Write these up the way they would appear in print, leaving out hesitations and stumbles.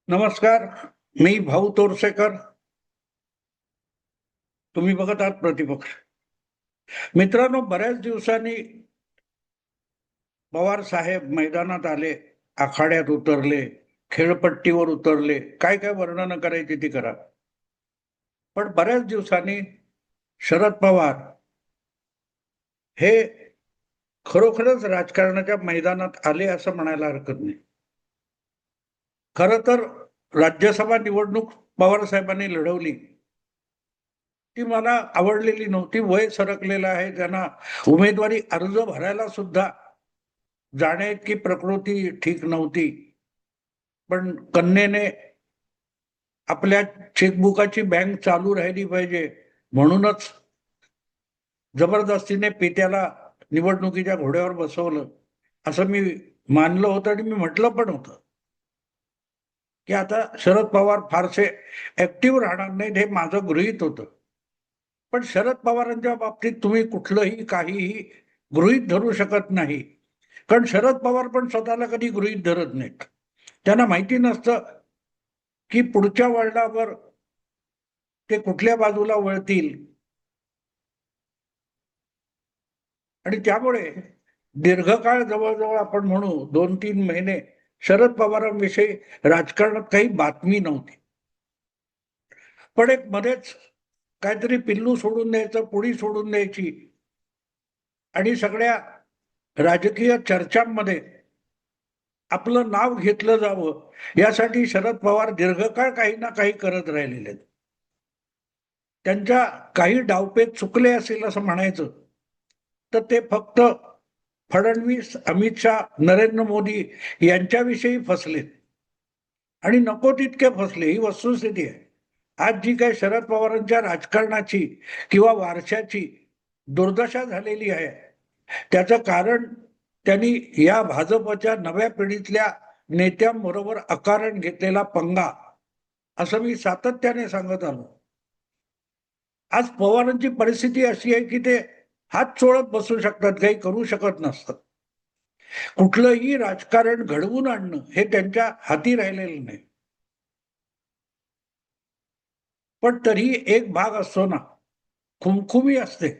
नमस्कार. मी भाऊ तोरसेकर. तुम्ही बघत आहात प्रतिपक्ष. मित्रांनो, बऱ्याच दिवसांनी पवार साहेब मैदानात आले, आखाड्यात उतरले, खेळपट्टीवर उतरले. काय काय वर्णन करायची ती करा. पण बऱ्याच दिवसांनी शरद पवार हे खरोखरच राजकारणाच्या मैदानात आले असं म्हणायला हरकत नाही. खरं तर राज्यसभा निवडणूक पवार साहेबांनी लढवली, ती मला आवडलेली नव्हती. वय सरकलेलं आहे, त्यांना उमेदवारी अर्ज भरायला सुद्धा जाण्याइतकी प्रकृती ठीक नव्हती. पण कन्येने आपल्या चेकबुकाची बँक चालू राहिली पाहिजे म्हणूनच जबरदस्तीने पित्याला निवडणुकीच्या घोड्यावर बसवलं, असं मी मानलं होतं आणि मी म्हटलं पण होतं की आता शरद पवार फारसे ऍक्टिव्ह राहणार नाहीत, हे माझं गृहीत होतं. पण शरद पवारांच्या बाबतीत तुम्ही कुठलंही काहीही गृहीत धरू शकत नाही. कारण शरद पवार पण स्वतःला कधी गृहीत धरत नाहीत. त्यांना माहिती नसतं की पुढच्या वळणावर ते कुठल्या बाजूला वळतील. आणि त्यामुळे दीर्घकाळ, जवळजवळ आपण म्हणू 2-3 महिने, शरद पवारांविषयी राजकारणात काही बातमी नव्हती. पण एक मध्येच काहीतरी पिल्लू सोडून द्यायचं, पुडी सोडून द्यायची आणि सगळ्या राजकीय चर्चांमध्ये आपलं नाव घेतलं जावं यासाठी शरद पवार दीर्घकाळ काही ना काही करत राहिलेले आहेत. त्यांच्या काही डावपेच चुकले असेल असं म्हणायचं तर ते फक्त फडणवीस, अमित शहा, नरेंद्र मोदी यांच्याविषयी फसलेत आणि नको तितके फसले, ही वस्तुस्थिती आहे. आज जी काही शरद पवारांच्या राजकारणाची किंवा वारशाची दुर्दशा झालेली आहे, त्याचं कारण त्यांनी या भाजपच्या नव्या पिढीतल्या नेत्यांबरोबर अकारण घेतलेला पंगा, असं मी सातत्याने सांगत आलो. आज पवारांची परिस्थिती अशी आहे की ते हात चोळत बसू शकतात, काही करू शकत नसतात. कुठलंही राजकारण घडवून आणणं हे त्यांच्या हाती राहिलेलं नाही. पण तरी एक भाग असतो ना, खुमखुमी असते.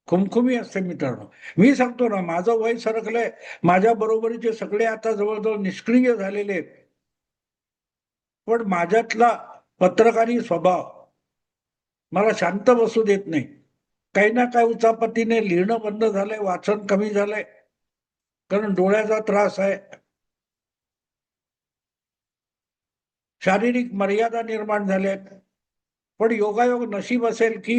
खुमखुमी असते मित्रांनो. मी सांगतो ना, माझं वय सरकलंय, माझ्या बरोबरीचे सगळे आता जवळजवळ निष्क्रिय झालेले आहेत. पण माझ्यातला पत्रकारी स्वभाव मला शांत बसू देत नाही. काही ना काही उचापतीने लिहिणं बंद झालंय, वाचन कमी झालंय, कारण डोळ्याचा त्रास आहे, शारीरिक मर्यादा निर्माण झाल्या आहेत. पण योगायोग नशीब असेल की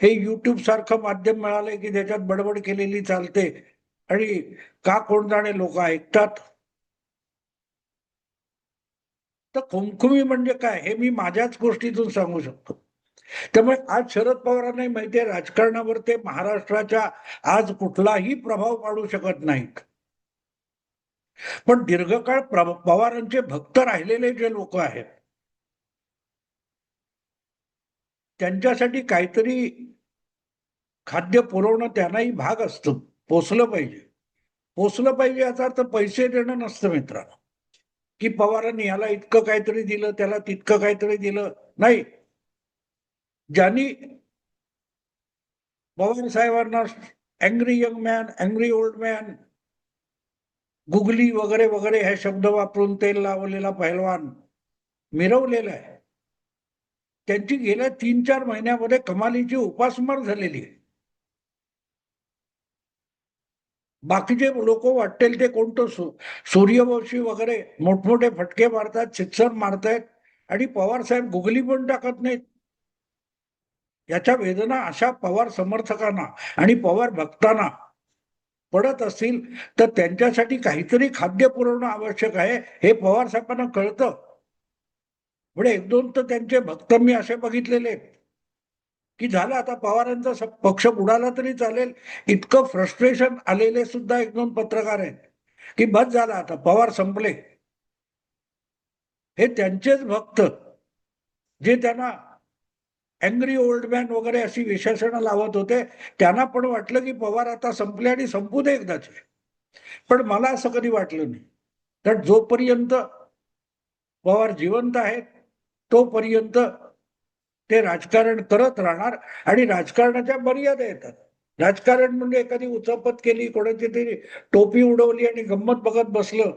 हे युट्यूब सारखं माध्यम मिळालंय की त्याच्यात बडबड केलेली चालते आणि का कोण जाणे लोक ऐकतात. तर खुमखुमी म्हणजे काय हे मी माझ्याच गोष्टीतून सांगू शकतो. त्यामुळे आज शरद पवारांनाही माहितीये राजकारणावर ते महाराष्ट्राच्या आज कुठलाही प्रभाव पाडू शकत नाहीत. पण दीर्घकाळ पवारांचे भक्त राहिलेले जे लोक आहेत त्यांच्यासाठी काहीतरी खाद्य पुरवणं त्यांनाही भाग असतं. पोचलं पाहिजे. पोचलं पाहिजे याचा अर्थ पैसे देणं नसतं मित्रांनो, की पवारांनी याला इतकं काहीतरी दिलं, त्याला तितकं काहीतरी दिलं. नाही. ज्यांनी पवार साहेबांना angry young man, angry old man, googly वगैरे वगैरे हे शब्द वापरून तेल लावलेला पहिलवान मिरवलेला आहे, त्यांची गेल्या 3-4 महिन्यामध्ये कमालीची उपासमार झालेली आहे. बाकीचे लोक वाटतील ते कोणतं सूर्यवंशी वगैरे मोठमोठे फटके मारतात, सिक्सर मारतायत आणि पवार साहेब गुगली पण टाकत नाहीत. याच्या वेदना अशा पवार समर्थकांना आणि पवार भक्तांना पडत असतील तर त्यांच्यासाठी काहीतरी खाद्य पुरवणं आवश्यक आहे हे पवार साहेबांना कळतं. म्हणजे 1-2 तर त्यांचे भक्त मी असे बघितलेले की झालं आता पवारांचा पक्ष बुडाला तरी चालेल, इतकं फ्रस्ट्रेशन आलेले सुद्धा 1-2 पत्रकार आहेत की बस झाला आता पवार संपले. हे त्यांचेच भक्त जे त्यांना अँग्री ओल्ड मॅन वगैरे अशी विशेषणं लावत होते, त्यांना पण वाटलं की पवार आता संपले आणि संपू दे एकदाचे. पण मला असं कधी वाटलं नाही. कारण जोपर्यंत पवार जिवंत आहेत तोपर्यंत ते राजकारण करत राहणार आणि राजकारणाच्या मर्यादा येतात. राजकारण म्हणजे एखादी उचापत केली, कोणाची तरी टोपी उडवली आणि गंमत बघत बसलं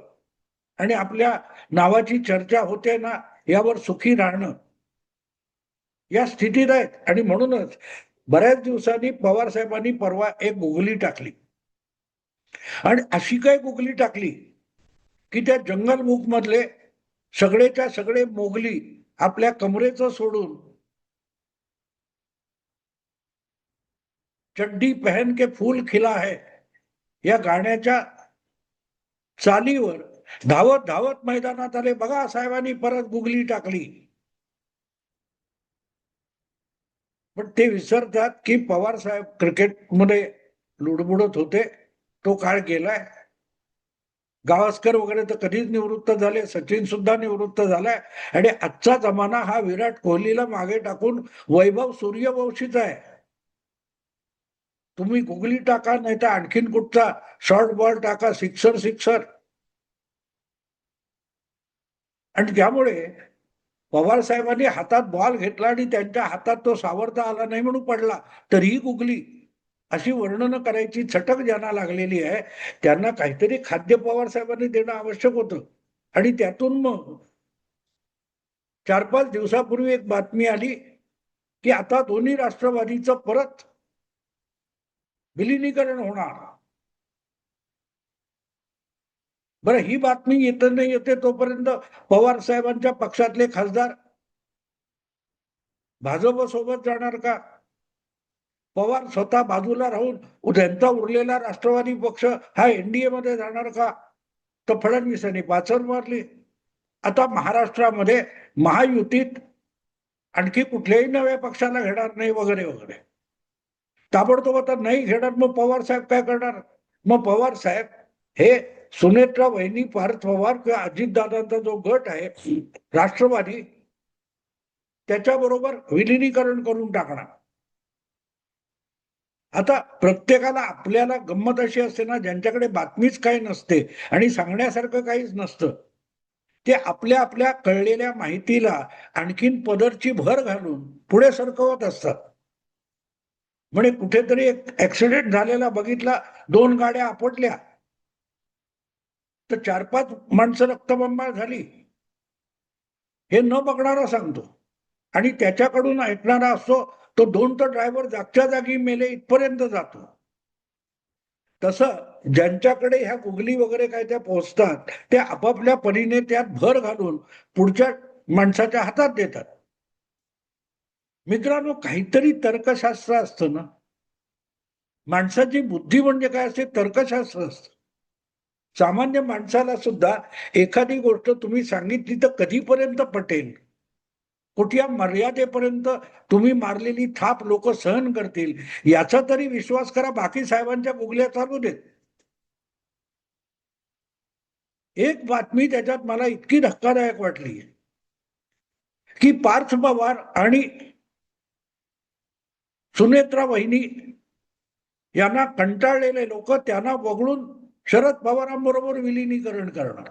आणि आपल्या नावाची चर्चा होते ना यावर सुखी राहणं, या स्थितीत आहेत. आणि म्हणूनच बऱ्याच दिवसांनी पवार साहेबांनी परवा एक गुगली टाकली आणि अशी काय गुगली टाकली की त्या जंगल बुक मधले सगळेच्या सगळे मोगली आपल्या कमरेचं सोडून चड्डी पहन के फूल खिला है या गाण्याच्या चालीवर धावत धावत मैदानात आले. बघा साहेबांनी परत गुगली टाकली. पण ते विसरतात की पवार साहेब क्रिकेटमध्ये लुडबुडत होते, तो काळ गेलाय. गावस्कर वगैरे तर कधीच निवृत्त झाले, सचिन सुद्धा निवृत्त झालाय आणि आजचा जमाना हा विराट कोहलीला मागे टाकून वैभव सूर्यवंशीचा आहे. तुम्ही गुगली टाका, नाही तर आणखीन कुठचा शॉर्ट बॉल टाका, सिक्सर सिक्सर. आणि त्यामुळे पवार साहेबांनी हातात बॉल घेतला आणि त्यांच्या हातात तो सावरता आला नाही म्हणून पडला, तरीही गुगली, अशी वर्णनं करायची छटक ज्यांना लागलेली आहे त्यांना काहीतरी खाद्य पवार साहेबांनी देणं आवश्यक होतं. आणि त्यातून मग 4-5 दिवसापूर्वी एक बातमी आली की आता दोन्ही राष्ट्रवादीचं परत विलिनीकरण होणार. बरं, ही बातमी येत नाही येते तोपर्यंत पवार साहेबांच्या पक्षातले खासदार भाजप सोबत जाणार का? पवार स्वतः बाजूला राहून त्यांचा उरलेला राष्ट्रवादी पक्ष हा एनडीए मध्ये जाणार का? तर फडणवीसांनी पाचर मारली. आता महाराष्ट्रामध्ये महायुतीत आणखी कुठल्याही नव्या पक्षाला घेणार नाही वगैरे वगैरे. ताबडतोब आता नाही घेणार, मग पवार साहेब काय करणार? मग पवार साहेब हे सुनेत्रा वहिनी, पार्थ पवार किंवा अजितदादांचा जो गट आहे राष्ट्रवादी, त्याच्याबरोबर विलिनीकरण करून टाकणार. आता प्रत्येकाला आपल्याला गंमत अशी असते ना, ज्यांच्याकडे बातमीच काही नसते आणि सांगण्यासारखं काहीच नसतं, ते आपल्या आपल्या कळलेल्या माहितीला आणखीन पदरची भर घालून पुढे सरकवत असतात. म्हणजे कुठेतरी एक ऍक्सिडेंट झालेला बघितला, 2 गाड्या आपटल्या, तर 4-5 माणसं रक्तबंबाळ झाली, हे न बघणारा सांगतो. आणि त्याच्याकडून ऐकणारा असतो तो 2 तर ड्रायव्हर जागच्या जागी मेले इथपर्यंत जातो. तसं ज्यांच्याकडे ह्या गुगली वगैरे काय त्या पोहोचतात, ते आपापल्या परीने त्यात भर घालून पुढच्या माणसाच्या हातात देतात. मित्रांनो, काहीतरी तर्कशास्त्र असतं ना. माणसाची बुद्धी म्हणजे काय असते? तर्कशास्त्र असतं. सामान्य माणसाला सुद्धा एखादी गोष्ट तुम्ही सांगितली तर कधीपर्यंत पटेल, कुठल्या मर्यादेपर्यंत तुम्ही मारलेली थाप लोक सहन करतील, याचा तरी विश्वास करा. बाकी साहेबांच्या गुगल्या चालू देत. एक बातमी त्याच्यात मला इतकी धक्कादायक वाटली की पार्थ पवार आणि सुनेत्रा वहिनी यांना कंटाळलेले लोक त्यांना वगळून शरद पवारांबरोबर विलिनीकरण करणार.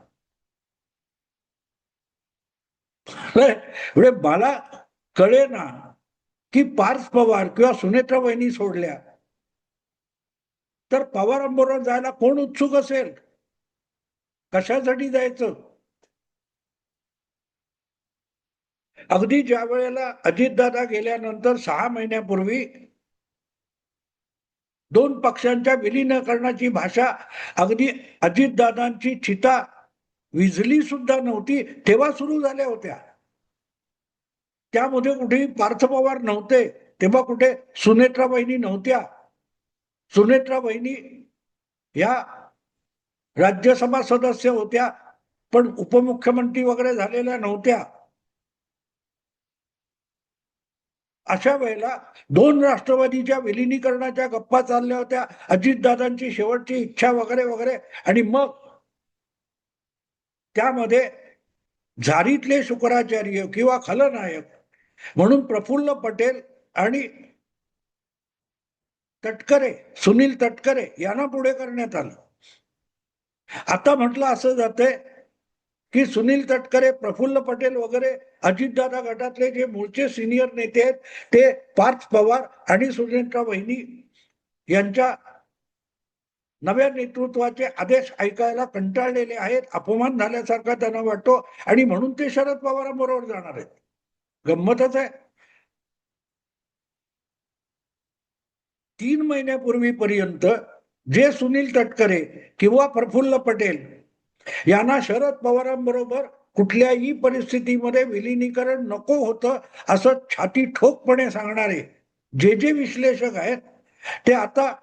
म्हणजे मला कळे ना की पार्थ पवार किंवा सुनेत्रा वहिनी सोडल्या तर पवारांबरोबर जायला कोण उत्सुक असेल? कशासाठी जायचं? अगदी ज्या वेळेला अजितदादा गेल्यानंतर 6 महिन्यापूर्वी 2 पक्षांच्या विलीनीकरणाची भाषा, अगदी अजितदादांची चिता विझली सुद्धा नव्हती तेव्हा सुरू झाल्या होत्या. त्यामध्ये कुठेही पार्थ पवार नव्हते, तेव्हा कुठे सुनेत्रा वहिनी नव्हत्या. सुनेत्रा वहिनी या राज्यसभा सदस्य होत्या, पण उपमुख्यमंत्री वगैरे झालेल्या नव्हत्या. अशा वेळेला 2 राष्ट्रवादीच्या विलिनीकरणाच्या गप्पा चालल्या होत्या, अजितदादांची शेवटची इच्छा वगैरे वगैरे. आणि मग त्यामध्ये झारीतले शुक्राचार्य किंवा खलनायक म्हणून प्रफुल्ल पटेल आणि तटकरे, सुनील तटकरे यांना पुढे करण्यात आलं. आता म्हटलं असं जाते की सुनील तटकरे, प्रफुल्ल पटेल वगैरे अजितदादा गटातले जे मूळचे सिनियर नेते आहेत ते पार्थ पवार आणि सुनेत्रा वहिनी यांच्या नव्या नेतृत्वाचे आदेश ऐकायला कंटाळलेले आहेत, अपमान झाल्यासारखा त्यांना वाटतो आणि म्हणून ते शरद पवारांबरोबर जाणार आहेत. गंमतच आहे. 3 महिन्यापूर्वीपर्यंत जे सुनील तटकरे किंवा प्रफुल्ल पटेल यांना शरद पवारांबरोबर कुठल्याही परिस्थितीमध्ये विलिनीकरण नको होतं असं छाती ठोकपणे सांगणारे जे विश्लेषक आहेत ते आता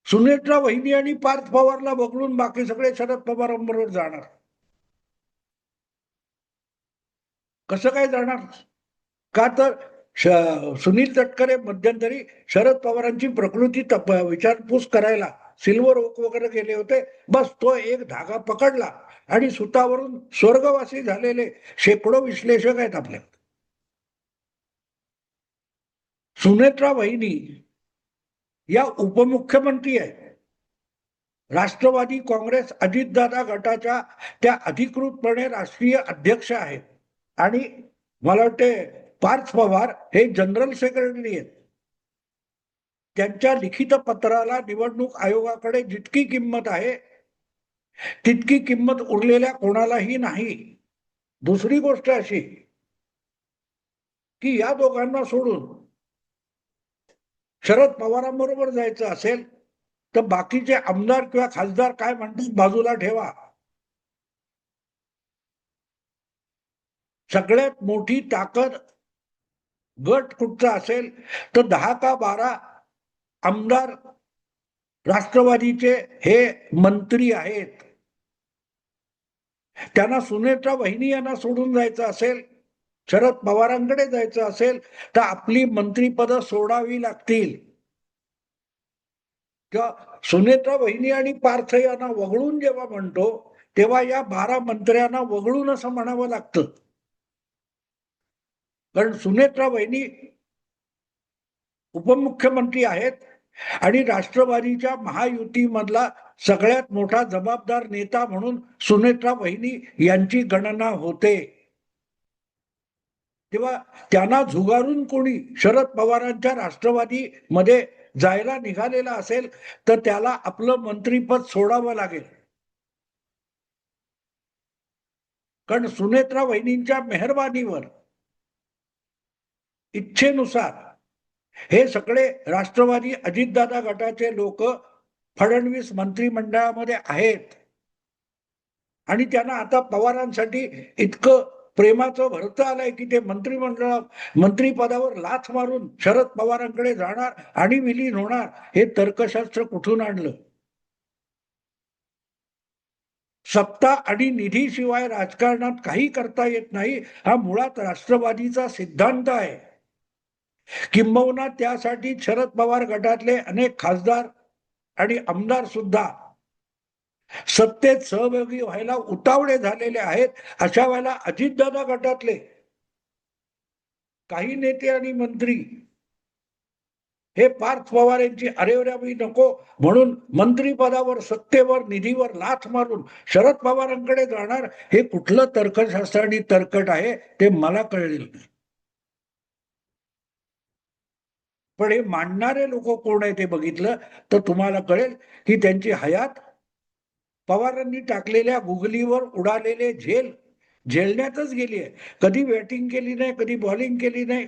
सुनेत्रा वहिनी आणि पार्थ पवारला वगळून बाकी सगळे शरद पवारांबरोबर जाणार. कसं काय जाणार? का तर सुनील तटकरे मध्यंतरी शरद पवारांची प्रकृती विचारपूस करायला सिल्वर ओक वगैरे गेले होते. बस तो एक धागा पकडला आणि सुतावरून स्वर्गवासी झालेले शेकडो विश्लेषक आहेत आपल्या. सुनेत्रा वहिनी या उपमुख्यमंत्री आहेत. राष्ट्रवादी काँग्रेस अजितदादा गटाच्या त्या अधिकृतपणे राष्ट्रीय अध्यक्ष आहेत आणि मला वाटते पार्थ पवार हे जनरल सेक्रेटरी आहेत. त्यांच्या लिखित पत्राला निवडणूक आयोगाकडे जितकी किंमत आहे तितकी किंमत उरलेल्या कोणालाही नाही. दुसरी गोष्ट अशी की या दोघांना सोडून शरद पवारांबरोबर जायचं असेल तर बाकीचे आमदार किंवा खासदार काय म्हणतात बाजूला ठेवा. सगळ्यात मोठी ताकद गट कुठचा असेल तर 10 का 12 आमदार राष्ट्रवादीचे हे मंत्री आहेत. त्यांना सुनेत्रा वहिनी यांना सोडून जायचं असेल, शरद पवारांकडे जायचं असेल तर आपली मंत्रीपद सोडावी लागतील. किंवा सुनेत्रा वहिनी आणि पार्थ यांना वगळून जेव्हा म्हणतो तेव्हा या 12 मंत्र्यांना वगळून असं म्हणावं लागतं. कारण सुनेत्रा वहिनी उपमुख्यमंत्री आहेत आणि राष्ट्रवादीच्या महायुतीमधला सगळ्यात मोठा जबाबदार नेता म्हणून सुनेत्रा वहिनी यांची गणना होते. तेव्हा त्यांना झुगारून कोणी शरद पवारांच्या राष्ट्रवादी मध्ये जायला निघालेला असेल तर त्याला आपलं मंत्रीपद सोडावं लागेल. कारण सुनेत्रा वहिनींच्या मेहरबानीवर इच्छेनुसार हे सगळे राष्ट्रवादी अजितदादा गटाचे लोक फडणवीस मंत्रिमंडळामध्ये आहेत आणि त्यांना आता पवारांसाठी इतकं प्रेमाचं भरतं आलंय की ते मंत्रिपदावर लाथ मारून शरद पवारांकडे जाणार आणि विलीन होणार. हे तर्कशास्त्र कुठून आणलं? सत्ता आणि निधीशिवाय राजकारणात काही करता येत नाही हा मुळात राष्ट्रवादीचा सिद्धांत आहे. किंबहुना त्यासाठी शरद पवार गटातले अनेक खासदार आणि आमदार सुद्धा सत्तेत सहभागी व्हायला उतावळे झालेले आहेत. अशा वेळेला अजितदादा गटातले काही नेते आणि मंत्री हे पार्थ पवार यांची अरेवरावी नको म्हणून मंत्रीपदावर, सत्तेवर, निधीवर लाथ मारून शरद पवारांकडे जाणार. हे कुठलं तर्कशास्त्र आणि तर्कट आहे ते मला कळेल नाही. पण हे मांडणारे लोक कोण आहे ते बघितलं तर तुम्हाला कळेल की त्यांची हयात पवारांनी टाकलेल्या गुगलीवर उडालेले झेलण्यातच गेली आहे. कधी बॅटिंग केली नाही, कधी बॉलिंग केली नाही,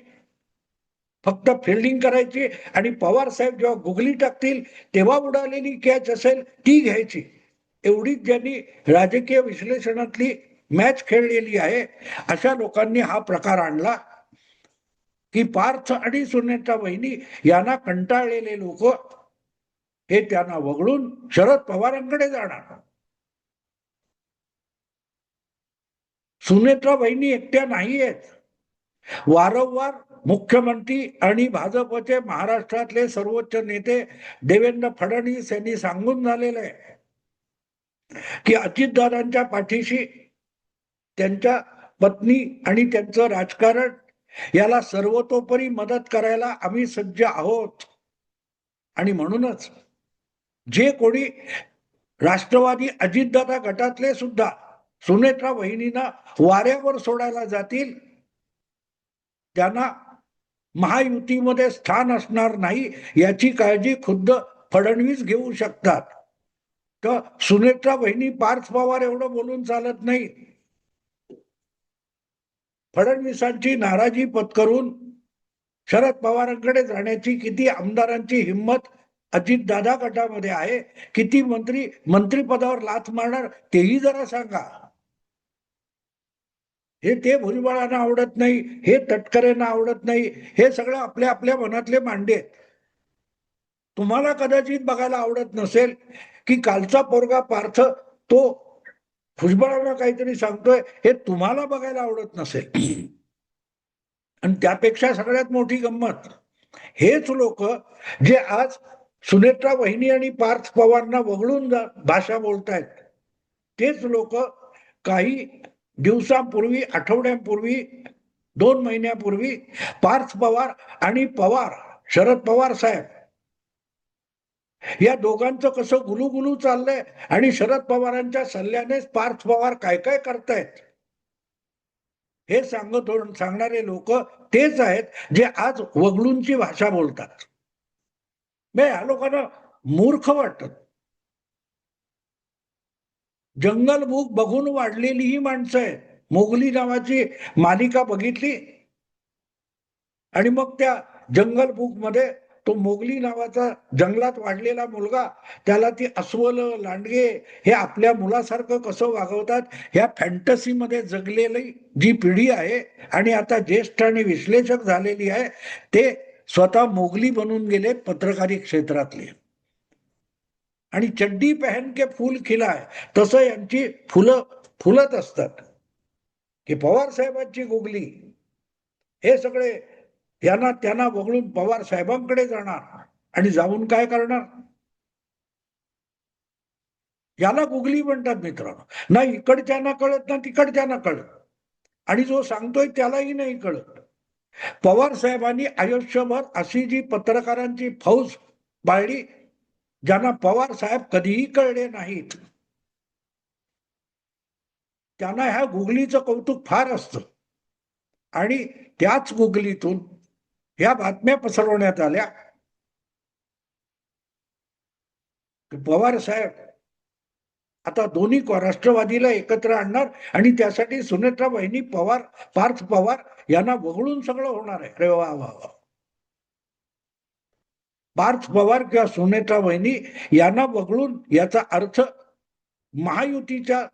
फक्त फिल्डिंग करायची आणि पवार साहेब जेव्हा गुगली टाकतील तेव्हा उडालेली कॅच असेल ती घ्यायची. एवढीच ज्यांनी राजकीय विश्लेषणातली मॅच खेळलेली आहे अशा लोकांनी हा प्रकार आणला की पार्थ आणि सुनेत्रा वहिनी यांना कंटाळलेले लोक हे त्यांना वगळून शरद पवारांकडे जाणार. सुनेत्रा वहिनी एकट्या नाही आहेत. वारंवार मुख्यमंत्री आणि भाजपचे महाराष्ट्रातले सर्वोच्च नेते देवेंद्र फडणवीस यांनी सांगून झालेलं आहे की अजितदादांच्या पाठीशी त्यांच्या पत्नी आणि त्यांचं राजकारण याला सर्वतोपरी मदत करायला आम्ही सज्ज आहोत. आणि म्हणूनच जे कोणी राष्ट्रवादी अजितदादा गटातले सुद्धा सुनेत्रा वहिनींना वाऱ्यावर सोडायला जातील, त्यांना महायुतीमध्ये स्थान असणार नाही याची काळजी खुद्द फडणवीस घेऊ शकतात. तर सुनेत्रा वहिनी पार्थ पवार एवढं बोलून चालत नाही. फडणवीसांची नाराजी पत्करून शरद पवारांकडे जाण्याची किती आमदारांची हिंमत अजितदादा गटामध्ये आहे, किती मंत्रिपदावर लाथ मारणार तेही जरा सांगा. हे ते भुजबळांना आवडत नाही, हे तटकरेंना आवडत नाही, हे सगळं आपल्या आपल्या मनातले मांडे आहेत. तुम्हाला कदाचित बघायला आवडत नसेल की कालचा पोरगा पार्थ तो भुजबळांना काहीतरी सांगतोय, हे तुम्हाला बघायला आवडत नसेल. आणि त्यापेक्षा सगळ्यात मोठी गंमत, हेच लोक जे आज सुनेत्रा वहिनी आणि पार्थ पवारांना वगळून भाषा बोलतायत, तेच लोक काही दिवसांपूर्वी, आठवड्यांपूर्वी, 2 महिन्यापूर्वी पार्थ पवार आणि पवार, शरद पवार साहेब या दोघांचं कसं गुलूगुलू चाललंय आणि शरद पवारांच्या सल्ल्यानेच पार्थ पवार काय काय करतायत हे सांगणारे लोक तेच आहेत जे आज वगळूंची भाषा बोलतात. या लोकांना मूर्ख वाटत. जंगल बुक बघून वाढलेली ही माणसं आहेत. मोगली नावाची मालिका बघितली आणि मग त्या जंगल बुक मध्ये तो मोगली नावाचा जंगलात वाढलेला मुलगा, त्याला ती अस्वल, लांडगे हे आपल्या मुलासारखं कसं वागवतात, ह्या फॅन्टसीमध्ये जगलेली जी पिढी आहे आणि आता ज्येष्ठ आणि विश्लेषक झालेली आहे, ते स्वतः मोगली बनून गेले पत्रकारी क्षेत्रातले. आणि चड्डी पहन के फूल खिलाय तसं यांची फुलं फुलत असतात की पवार साहेबांची गुगली. हे सगळे यांना त्यांना वगळून पवार साहेबांकडे जाणार आणि जाऊन काय करणार, याला गुगली म्हणतात मित्रांनो. ना इकडच्यांना कळत ना तिकडच्यांना कळत, आणि जो सांगतोय त्यालाही नाही कळत. पवार साहेबांनी आयुष्यभर अशी जी पत्रकारांची फौज बाळली ज्यांना पवार साहेब कधीही कळले नाहीत, त्यांना ह्या गुगलीचं कौतुक फार असतं. आणि त्याच गुगलीतून ह्या बातम्या पसरवण्यात आल्या की पवार साहेब आता दोन्ही राष्ट्रवादीला एकत्र आणणार आणि त्यासाठी सुनेत्रा वहिनी पवार, पार्थ पवार यांना वगळून सगळं होणार आहे. अरे वा वा वा. पार्थ पवार किंवा सुनेत्रा वहिनी यांना वगळून याचा अर्थ महायुतीच्या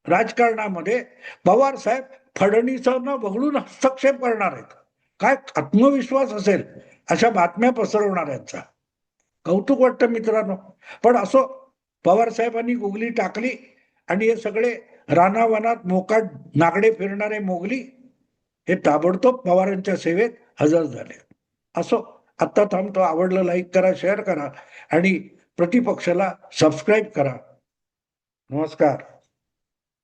राजकारणामध्ये पवार साहेब फडणवीसांना वगळून हस्तक्षेप करणार आहेत. काय आत्मविश्वास असेल अशा बातम्या पसरवणाऱ्यांचा. कौतुक वाटतं मित्रांनो. पण असो, पवार साहेबांनी गुगली टाकली आणि हे सगळे रानावनात मोकाट नागडे फिरणारे मोगली हे ताबडतोब पवारांच्या सेवेत हजर झाले. असो, आत्ता थांबतो. आवडलं लाईक करा, शेअर करा आणि प्रतिपक्षाला सबस्क्राईब करा. नमस्कार.